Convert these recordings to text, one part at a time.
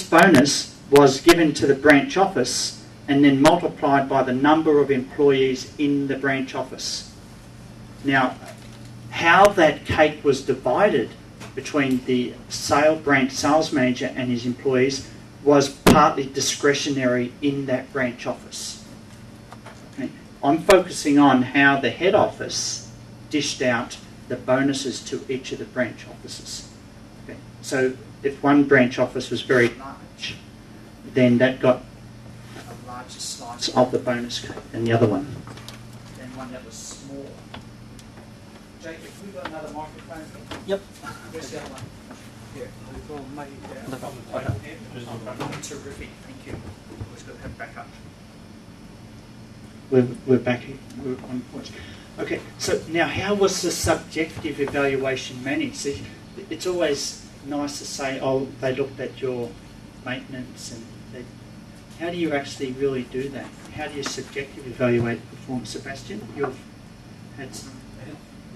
bonus was given to the branch office and then multiplied by the number of employees in the branch office. Now, how that cake was divided between the branch sales manager and his employees was partly discretionary in that branch office. Okay. I'm focusing on how the head office dished out the bonuses to each of the branch offices. Okay. So if one branch office was very large, then that got a larger slice of the bonus cake than the other one. Then one that was small. Jake, have we got another microphone? Yep. Where's the other one? Yeah. Terrific, thank you. Always got to have backup. We're back here. We're on point. Okay, so now how was the subjective evaluation managed? It's always nice to say, oh, they looked at your maintenance, and how do you actually really do that? How do you subjectively evaluate performance? Sebastian, you've had some...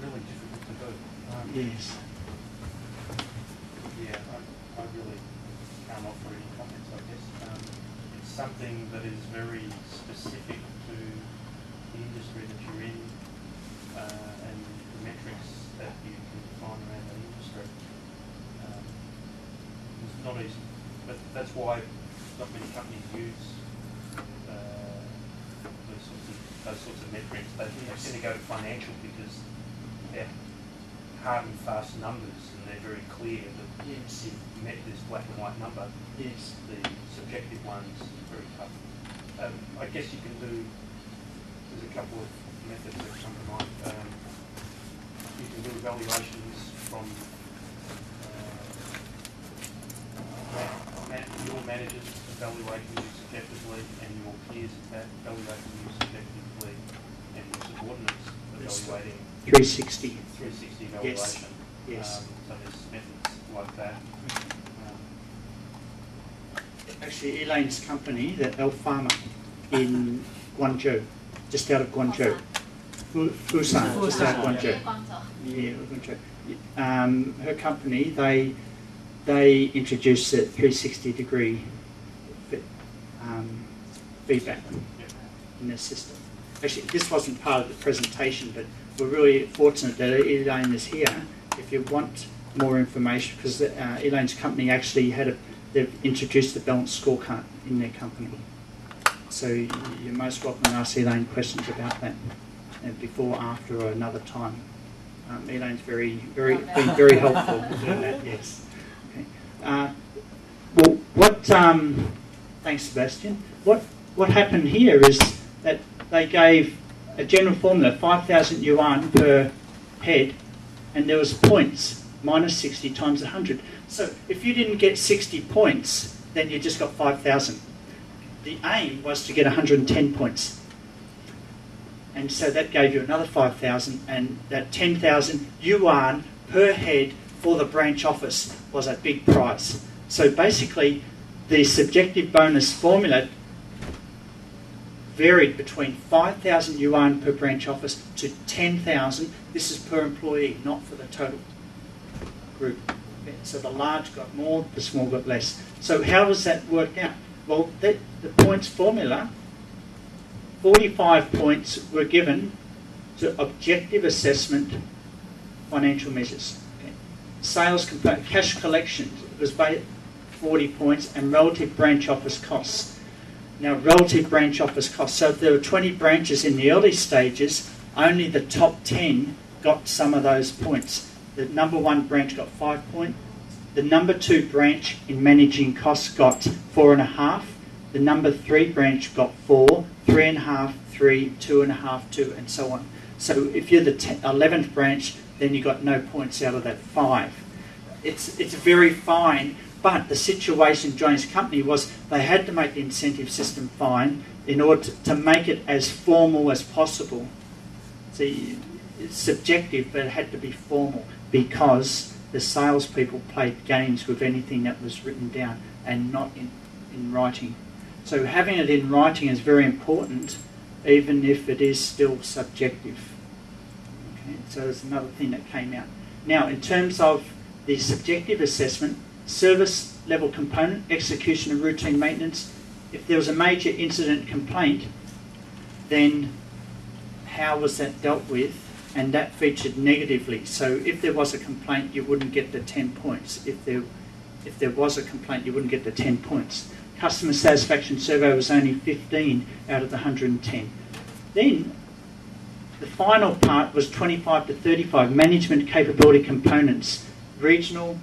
Really difficult to do. Yes. Yeah, I really can't offer any comments, I guess. It's something that is very specific to the industry that you're in and the metrics that you can define around that industry. It's not easy, but that's why not many companies use those sorts of metrics. They tend to go to financial because they're hard and fast numbers, and they're very clear that yes, you've met this black and white number. Yes. The subjective ones are very tough. I guess you can do, there's a couple of methods that come to mind. You can do evaluations from your managers evaluating you subjectively, and your peers evaluating you subjectively, and your subordinates evaluating 360 evaluation. Yes. So there's methods like that. Actually, Elaine's company, the Elf Farmer in Guangzhou, just out of Guangzhou. Fusan, just out of Guangzhou. Yeah, Guangzhou. Her company, they introduced a 360-degree feedback in their system. Actually, this wasn't part of the presentation, but we're really fortunate that Elaine is here. If you want more information, because Elaine's company actually they've introduced the balanced scorecard in their company. So you're most welcome to ask Elaine questions about that, before, after, or another time. Elaine's been very helpful in doing that. Yes. Okay. Well, thanks, Sebastian. What happened here is that they gave a general formula, 5,000 yuan per head, and there was points, minus 60 times 100. So if you didn't get 60 points, then you just got 5,000. The aim was to get 110 points. And so that gave you another 5,000, and that 10,000 yuan per head for the branch office was a big prize. So basically, the subjective bonus formula varied between 5,000 yuan per branch office to 10,000. This is per employee, not for the total group. Okay, so the large got more, the small got less. So how was that worked out? Well, the points formula, 45 points were given to objective assessment financial measures. Okay. Sales component, cash collections was 40 points, and relative branch office costs. Now, relative branch office costs. So if there were 20 branches in the early stages, only the top 10 got some of those points. The number 1 branch got 5 points. The number 2 branch in managing costs got 4.5. The number 3 branch got 4, 3.5, 3, 2.5, 2, and so on. So if you're the 11th branch, then you got no points out of that 5. It's very fine. But the situation Johnny's company was they had to make the incentive system fine in order to make it as formal as possible. See, it's subjective, but it had to be formal because the salespeople played games with anything that was written down and not in writing. So having it in writing is very important, even if it is still subjective. Okay, so there's another thing that came out. Now, in terms of the subjective assessment, service level component, execution of routine maintenance. If there was a major incident complaint, then how was that dealt with? And that featured negatively. So if there was a complaint, you wouldn't get the 10 points. If there was a complaint, you wouldn't get the 10 points. Customer satisfaction survey was only 15 out of the 110. Then the final part was 25 to 35, management capability components, regional,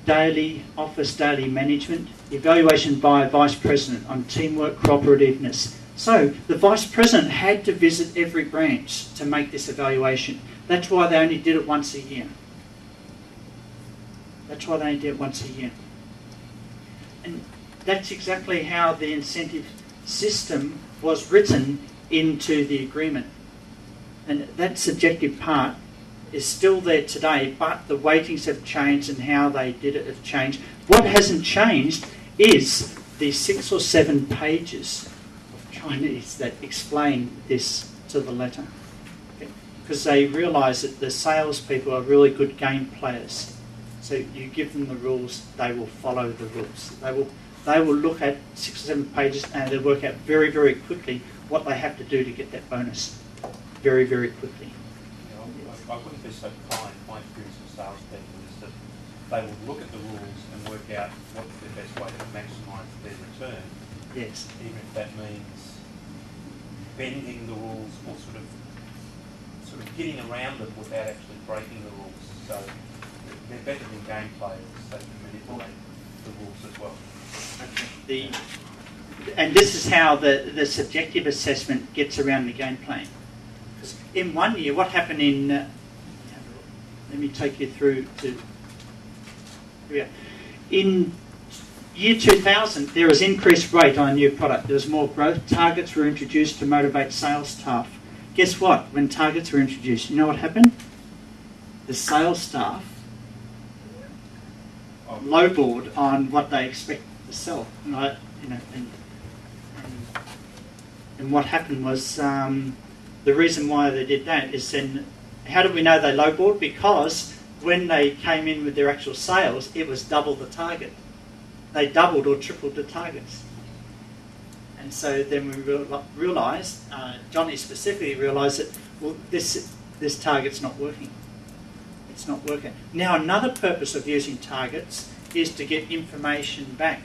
daily, office daily management, evaluation by vice president on teamwork, cooperativeness. So the vice president had to visit every branch to make this evaluation. That's why they only did it once a year. That's why they only did it once a year. And that's exactly how the incentive system was written into the agreement. And that subjective part is still there today, but the weightings have changed and how they did it have changed. What hasn't changed is the 6 or 7 pages of Chinese that explain this to the letter. Because they realise that the salespeople are really good game players. So you give them the rules, they will follow the rules. They will look at 6 or 7 pages and they'll work out very, very quickly what they have to do to get that bonus. Very, very quickly. I wouldn't be so kind. My experience with salespeople is that they will look at the rules and work out what's the best way to maximise their return. Yes. Even if that means bending the rules or sort of getting around them without actually breaking the rules. So they're better than game players. They can manipulate the rules as well. And this is how the subjective assessment gets around the game playing. In one year, what happened in, let me take you through to, in year 2000, there was increased rate on a new product. There was more growth. Targets were introduced to motivate sales staff. Guess what? When targets were introduced, you know what happened? The sales staff lowballed on what they expected to sell. And what happened was, the reason why they did that is then, how did we know they lowballed? Because when they came in with their actual sales, it was double the target. They doubled or tripled the targets. And so then we realised, Johnny specifically realised that, well, this target's not working. It's not working. Now another purpose of using targets is to get information back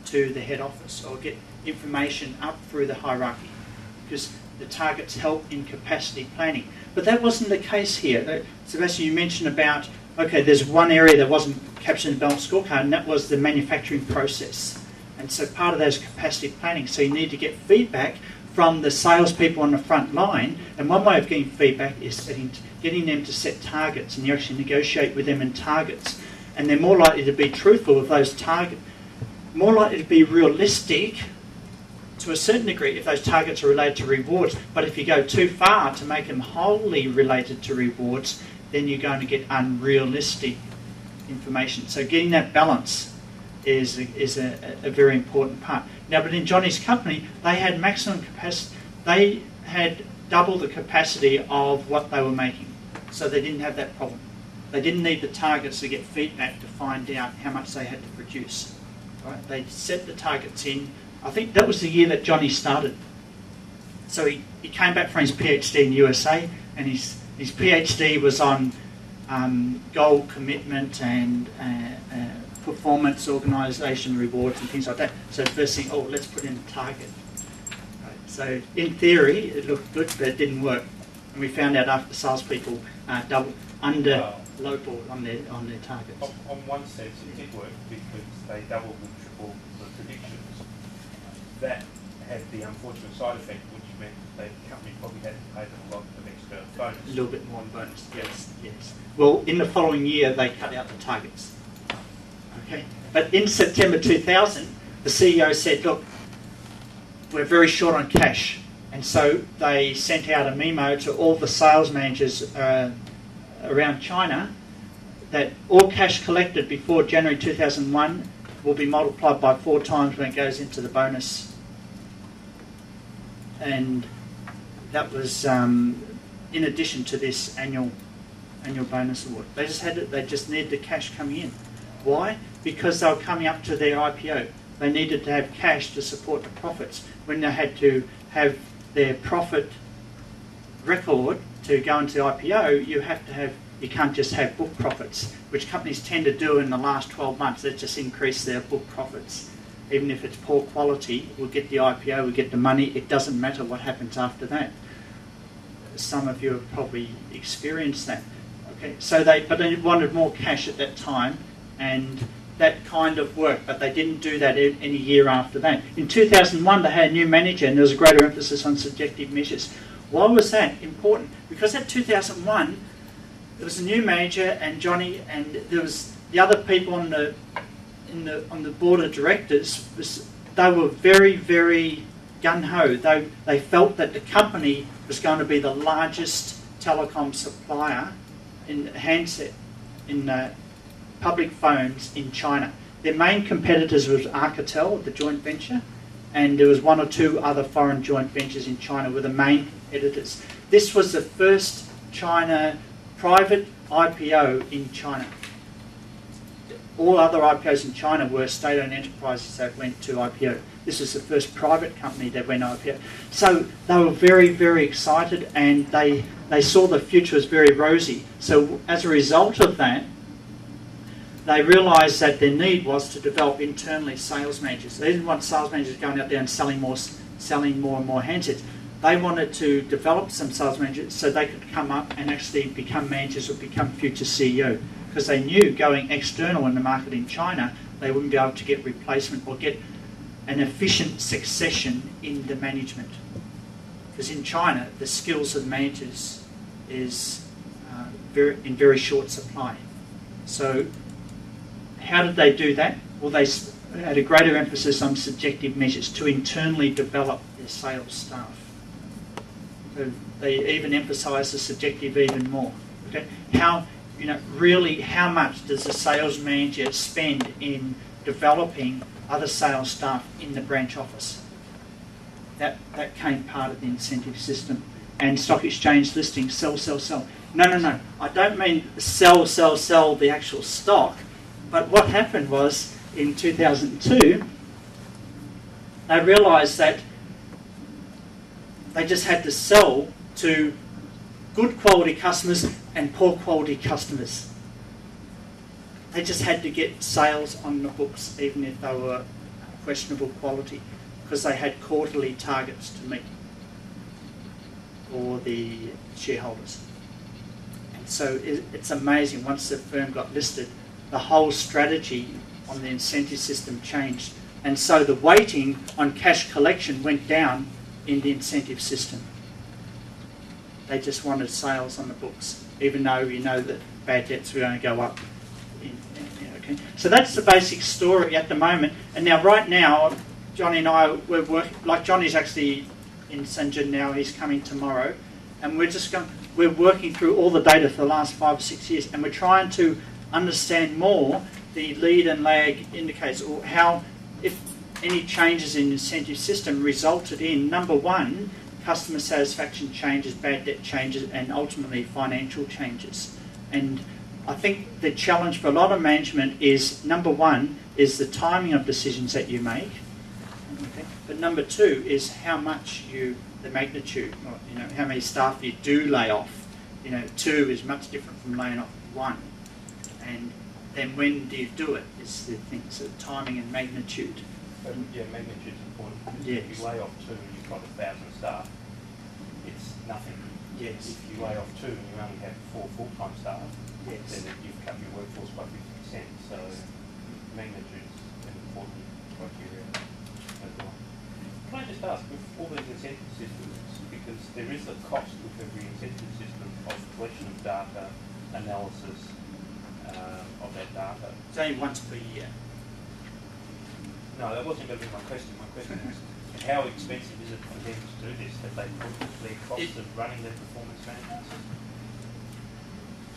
to the head office or get information up through the hierarchy, because the targets help in capacity planning. But that wasn't the case here. Sebastian, you mentioned about, okay, there's one area that wasn't captured in the balanced scorecard, and that was the manufacturing process. And so part of that is capacity planning. So you need to get feedback from the salespeople on the front line. And one way of getting feedback is getting them to set targets, and you actually negotiate with them in targets. And they're more likely to be truthful with those targets, more likely to be realistic to a certain degree if those targets are related to rewards. But if you go too far to make them wholly related to rewards, then you're going to get unrealistic information. So getting that balance is a very important part. Now, but in Johnny's company, they had maximum capacity. They had double the capacity of what they were making. So they didn't have that problem. They didn't need the targets to get feedback to find out how much they had to produce. Right? They set the targets in. I think that was the year that Johnny started. So he came back from his PhD in USA, and his PhD was on goal commitment and performance organisation rewards and things like that. So the first thing, let's put in a target. Right. So in theory, it looked good, but it didn't work. And we found out after salespeople lowballed on their targets. On one sense, it did work because they doubled and tripled the predictions. That had the unfortunate side effect, which meant the company probably had to pay them a lot of extra bonus. A little bit more in bonus, yes. Well, in the following year, they cut out the targets. Okay, but in September 2000, the CEO said, look, we're very short on cash. And so they sent out a memo to all the sales managers around China that all cash collected before January 2001 will be multiplied by 4 times when it goes into the bonus. And that was in addition to this annual bonus award. They just needed the cash coming in. Why? because they were coming up to their IPO. They needed to have cash to support the profits. When they had to have their profit record to go into the IPO, you can't just have book profits, which companies tend to do in the last 12 months. They just increase their book profits. Even if it's poor quality, we'll get the IPO, we'll get the money. It doesn't matter what happens after that. Some of you have probably experienced that. Okay, but they wanted more cash at that time, and that kind of worked, but they didn't do that any year after that. In 2001, they had a new manager, and there was a greater emphasis on subjective measures. Why was that important? Because at 2001, there was a new manager, and Johnny, and there was the other people on the board of directors. They were very, very gung-ho. They felt that the company was going to be the largest telecom supplier in handset, in public phones in China. Their main competitors was Alcatel, the joint venture, and there was one or two other foreign joint ventures in China were the main competitors. This was the first China private IPO in China. All other IPOs in China were state-owned enterprises that went to IPO. This is the first private company that went IPO. So they were very, very excited, and they saw the future was very rosy. So as a result of that, they realised that their need was to develop internally sales managers. They didn't want sales managers going out there and selling more and more handsets. They wanted to develop some sales managers so they could come up and actually become managers or become future CEO. Because they knew going external in the market in China, they wouldn't be able to get replacement or get an efficient succession in the management. Because in China, the skills of managers is in very short supply. So how did they do that? Well, they had a greater emphasis on subjective measures to internally develop their sales staff. So they even emphasised the subjective even more. Okay, really, how much does a sales manager spend in developing other sales staff in the branch office? That came part of the incentive system. And stock exchange listing, sell, sell, sell. No. I don't mean sell, sell, sell the actual stock. But what happened was, in 2002, they realised that they just had to sell to good quality customers and poor quality customers. They just had to get sales on the books, even if they were questionable quality, because they had quarterly targets to meet for the shareholders. And so it's amazing, once the firm got listed, the whole strategy on the incentive system changed. And so the weighting on cash collection went down in the incentive system. They just wanted sales on the books, even though you know that bad debts were going to go up. Okay. So that's the basic story at the moment. And now, right now, Johnny and I, we're working, like Johnny's actually in Shenzhen now, he's coming tomorrow, and we're working through all the data for the last 5 or 6 years, and we're trying to understand more the lead and lag indicators, or how, if any changes in the incentive system resulted in, number one, customer satisfaction changes, bad debt changes, and ultimately financial changes. And I think the challenge for a lot of management is, number one, is the timing of decisions that you make. Okay. But number two is how much the magnitude, or, how many staff you do lay off. 2 is much different from laying off 1. And then when do you do it is the thing. So timing and magnitude. Magnitude's important. Yes. If you lay off 2 and you've got 1,000 staff, it's nothing. Yes. If you lay off 2 and you only have 4 full-time staff, yes, then you've cut your workforce by 50%. So magnitude's an important criteria as well. Can I just ask, with all these incentive systems, because there is a cost with every incentive system of collection of data, analysis of that data. It's only once per year. No, that wasn't going to be my question. My question is, how expensive is it for them to do this? Have they put their costs of running their performance management system?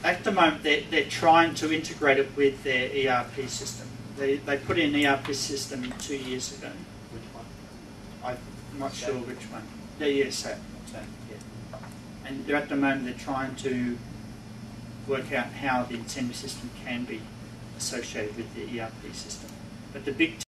At the moment, they're trying to integrate it with their ERP system. They put in an ERP system 2 years ago. Which one? I'm not sure which one. Yes, yeah. And at the moment, they're trying to work out how the incentive system can be associated with the ERP system. But the big